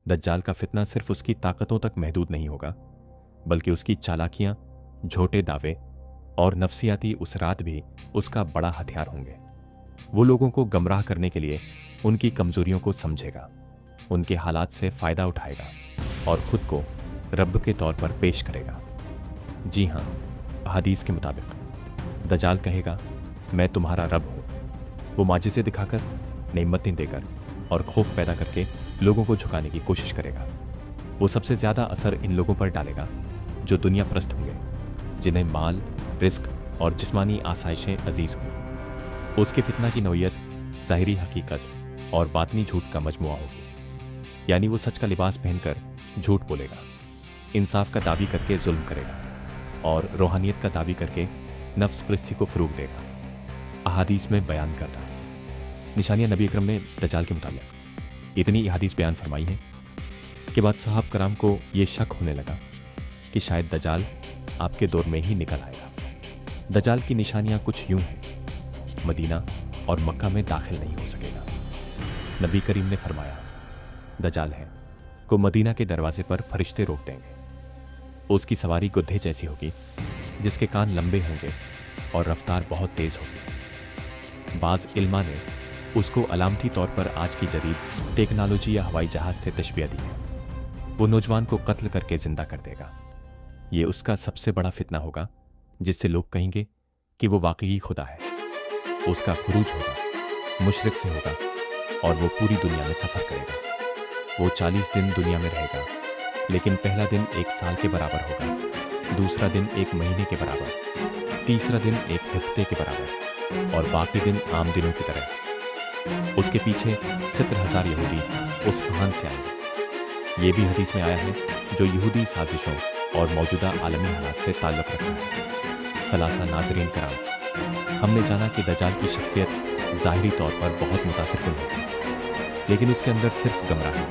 दज्जाल का फितना सिर्फ उसकी ताकतों तक महदूद नहीं होगा, बल्कि उसकी चालाकियां, झूठे दावे और नफसियाती उसरात भी उसका बड़ा हथियार होंगे। वो लोगों को गमराह करने के लिए उनकी कमजोरियों को समझेगा, उनके हालात से फायदा उठाएगा और खुद को रब के तौर पर पेश करेगा। जी हाँ, हदीस के मुताबिक दज्जाल कहेगा, मैं तुम्हारा रब हूँ। वो माजिज़े दिखाकर, नेमतें देकर और खौफ पैदा करके लोगों को झुकाने की कोशिश करेगा। वो सबसे ज़्यादा असर इन लोगों पर डालेगा जो दुनिया परस्त होंगे, जिन्हें माल, रिस्क और जिस्मानी आसाइशें अजीज़ होंगी। उसके फितना की नौइयत ज़ाहिरी हकीकत और बातनी झूठ का मजमुआ होगी। यानी वो सच का लिबास पहनकर झूठ बोलेगा, इंसाफ का दावी करके जुल्म करेगा और रूहानियत का दावी करके नफ्स परस्ती को फ़रोग़ देगा। अहादीस में बयान करता निशानियाँ नबी अकरम ने दज्जाल के मुताबिक इतनी अहादीस बयान फरमाई हैं कि बाद सहाब कराम को ये शक होने लगा कि शायद दज्जाल आपके दौर में ही निकल आएगा। दज्जाल की निशानियाँ कुछ यूं हैं, मदीना और मक्का में दाखिल नहीं हो सकेगा। नबी करीम ने फरमाया, दज्जाल है को मदीना के दरवाजे पर फरिश्ते रोक देंगे। उसकी सवारी गुद्धे जैसी होगी, जिसके कान लंबे होंगे और रफ्तार बहुत तेज होगी। बाज़ इल्मा ने उसको अलामती तौर पर आज की जदीद टेक्नोलॉजी या हवाई जहाज से तशबीह दी है। वो नौजवान को कत्ल करके जिंदा कर देगा। ये उसका सबसे बड़ा फितना होगा, जिससे लोग कहेंगे कि वो वाकई खुदा है। उसका खुरूज होगा, मुशरिक से होगा और वो पूरी दुनिया में सफ़र करेगा। वो 40 दिन दुनिया में रहेगा, लेकिन पहला दिन 1 साल के बराबर होगा, दूसरा दिन 1 महीने के बराबर, तीसरा दिन 1 हफ्ते के बराबर और बाकी दिन आम दिनों की तरह। उसके पीछे 70,000 यहूदी उस फहान से आएंगे। ये भी हदीस में आया है, जो यहूदी साजिशों और मौजूदा आलमी हालात से ताल्लुक़ रखता है। खलासा नाज़रीन कराम, हमने जाना कि दज्जाल की शख्सियत ज़ाहिरी तौर पर बहुत मुतासिर होगी, लेकिन उसके अंदर सिर्फ गमराही,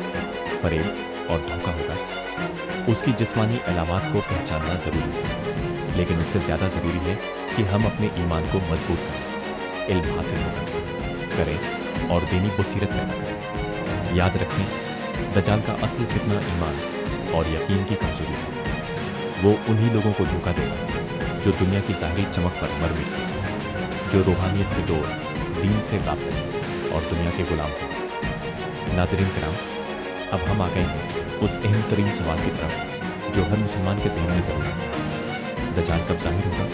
फरेब और धोखा होगा। उसकी जिस्मानी अलामात को पहचानना ज़रूरी है, लेकिन उससे ज़्यादा ज़रूरी है कि हम अपने ईमान को मजबूत करें, इल्म हासिल करें और दीनी बसीरत पैदा करें। याद रखें, दज्जाल का असल फितना ईमान और यकीन की कमजोरी है। वो उन्हीं लोगों को धोखा देगा जो दुनिया की ज़ाहिरी चमक पर मर मिटते, जो रूहानियत से दूर, दीन से गाफिल और दुनिया के गुलाम हैं। नाज़रीन कराम, अब हम आ गए हैं उस अहम तरीन सवाल की तरफ जो हर मुसलमान के ज़हन में ज़रूर है। दज्जाल कब ज़ाहिर होगा?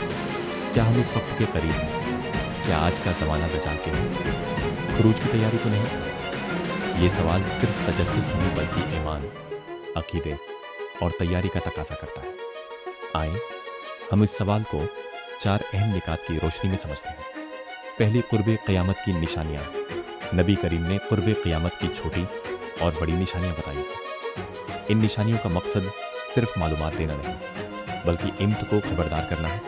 क्या हम इस वक्त के करीब हैं? क्या आज का ज़माना दज्जाल के है? खुरूज की तैयारी तो नहीं? ये सवाल सिर्फ तजस्सुस नहीं, बल्कि ईमान, अकीदे और तैयारी का तकाजा करता है। आए हम इस सवाल को 4 अहम निकात की रोशनी में समझते हैं। पहली, कुर्बे क़यामत की निशानियाँ। नबी करीम ने कुर्बे क़यामत की छोटी और बड़ी निशानियाँ बताई हैं। इन निशानियों का मकसद सिर्फ मालूमात देना नहीं, बल्कि इम्त को खबरदार करना है,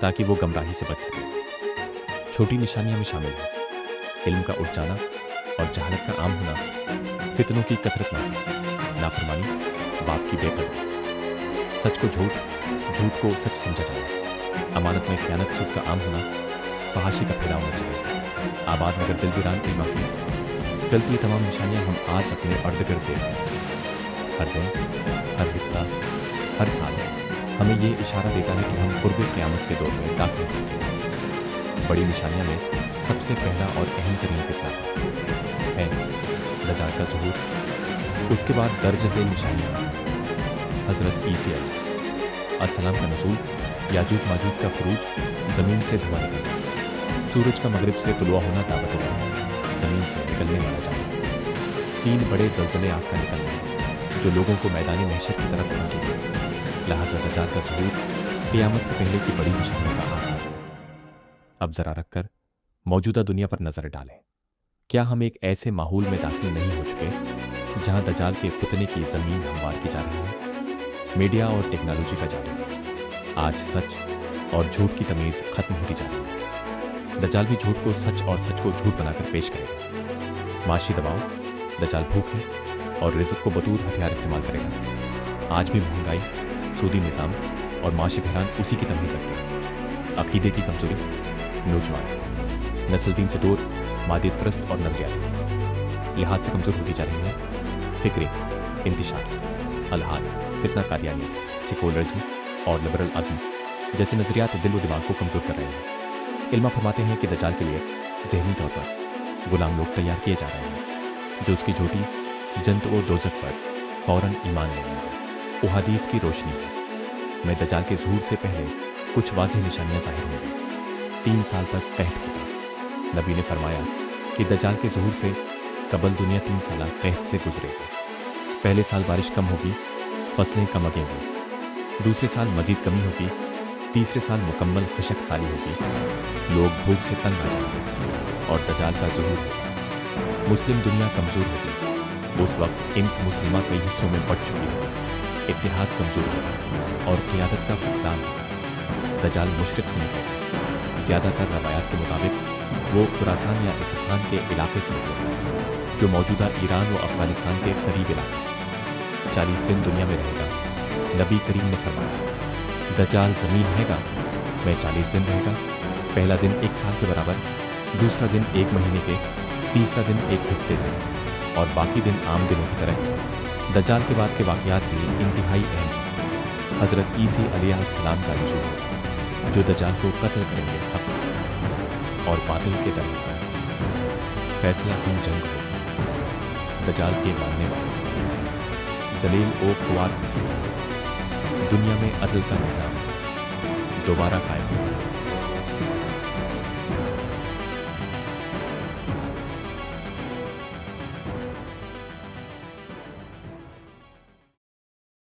ताकि वो गमराही से बच सके। छोटी निशानियाँ में शामिल हैं इल्म का उठ जाना और जहालत का आम होना, फितनों की कसरत ना, नाफरमानी, बाप की बेकदरी, सच को झूठ, झूठ को सच समझा जाना, अमानत में खयानत, सूद का आम होना, फहाशी का फैलाव न चले, आबाद मगर दिल वीरान इल्मा की गलती। तमाम निशानियाँ हम आज अपने अर्द गिर्द देख रहे हैं। हर दिन, हर हफ्ता, हर साल हमें ये इशारा देता है कि हम कुर्बे क़यामत के दौर में दाखिल हो चुके हैं। बड़ी निशानियों में सबसे पहला और अहम तरीन फितना है दज्जाल का ज़ुहूर। उसके बाद दर्ज-ए निशानियाँ, हज़रत ईसा अलैहिस्सलाम का नुज़ूल, याजूज माजूज का खुरूज, ज़मीन से धुआं निकलना, सूरज का मगरिब से तुलुआ होना, दावत देना, ज़मीन से निकलने वाला जाना, 3 बड़े ज़लज़ले आग का निकलना जो लोगों को मैदानी महशर की तरफ पहुँचेंगे। लिहाज़ा दज्जाल का ज़ुहूर क़यामत से पहले की बड़ी निशानियों का आगाज़ है। अब ज़रा रखकर मौजूदा दुनिया पर नज़र डालें। क्या हम एक ऐसे माहौल में दाखिल नहीं हो चुके जहां दज्जाल के फितने की ज़मीन हमवार की जा रही है? मीडिया और टेक्नोलॉजी का जादू, आज सच और झूठ की तमीज़ ख़त्म होती जा रही है। दज्जाल भी झूठ को सच और सच को झूठ बनाकर पेश करेगा। माशी दबाव, दज्जाल भूख है और रिज़्क़ को बतौर हथियार इस्तेमाल करेगा। आज भी महंगाई, सूदी निज़ाम और माशी बहरान उसी की तमीज़ रखते हैं। अक़ीदे की कमज़ोरी, नौजवान नस्ल दीन से दूर, मादियत परस्त और नज़रियाती लिहाज से कमज़ोर होती जा रही है। फ़िक्री इंतिशार, अलहाद, फितना कादियानियत, सेकुलरिज्म और लिबरल अज़्म जैसे नज़रियात दिल व दिमाग को कमज़ोर कर रहे हैं। इल्मा फरमाते हैं कि दज्जाल के लिए ज़हनी तौर पर गुलाम लोग तैयार किए जा रहे हैं जो उसकी झूठी जन्नत व दोज़ख पर फ़ौरन ईमान ले आएंगे। वो हदीस की रोशनी है। मैं दज्जाल के ज़हूर से पहले कुछ वाज़ेह निशानियाँ ज़ाहिर होंगी। 3 साल तक कहत होगा। नबी ने फरमाया कि दज्जाल के ज़हूर से कबल दुनिया 3 साल कहत से गुजरेगी। पहले साल बारिश कम होगी, फसलें कम उगेंगी। दूसरे साल मज़ीद कमी होगी। तीसरे साल मुकम्मल खशक साली होगी। लोग भूख से तंग आ जाएंगे और दज्जाल का ज़हूर होगा। मुस्लिम दुनिया कमज़ोर होगी। उस वक्त इम्त मुस्लिमा कई हिस्सों में बढ़ चुकी है। इत्तेहाद कमज़ोर होगा और क़ियादत का फक़दान होगा। दज्जाल मशरिक़ से निकलेगा। ज़्यादातर रवायात के मुताबिक वो खुरासान या इसफ़हान के इलाके से निकलेगा जो मौजूदा ईरान व अफ़गानिस्तान के करीब इलाका है। 40 दिन दुनिया में रहेगा। नबी करीम ने फरमाया, दज्जाल ज़मीन हैगा मैं 40 दिन रहेगा। पहला दिन 1 साल के बराबर, दूसरा दिन 1 महीने के, तीसरा दिन 1 हफ्ते के और बाकी दिन आम दिनों की तरह। दज्जाल के बाद के वाक़यात भी इंतहाई अहम हैं। हज़रत ईसा अलैहिस्सलाम का नज़ूल होगा जो दज्जाल को कत्ल करेंगे हक़ और बातिल के दरमियान फैसला की जंग होगी। दज्जाल के मानने वाले ज़लील ओ ख़ुवात दुनिया में अदल का निज़ाम दोबारा कायम होगा।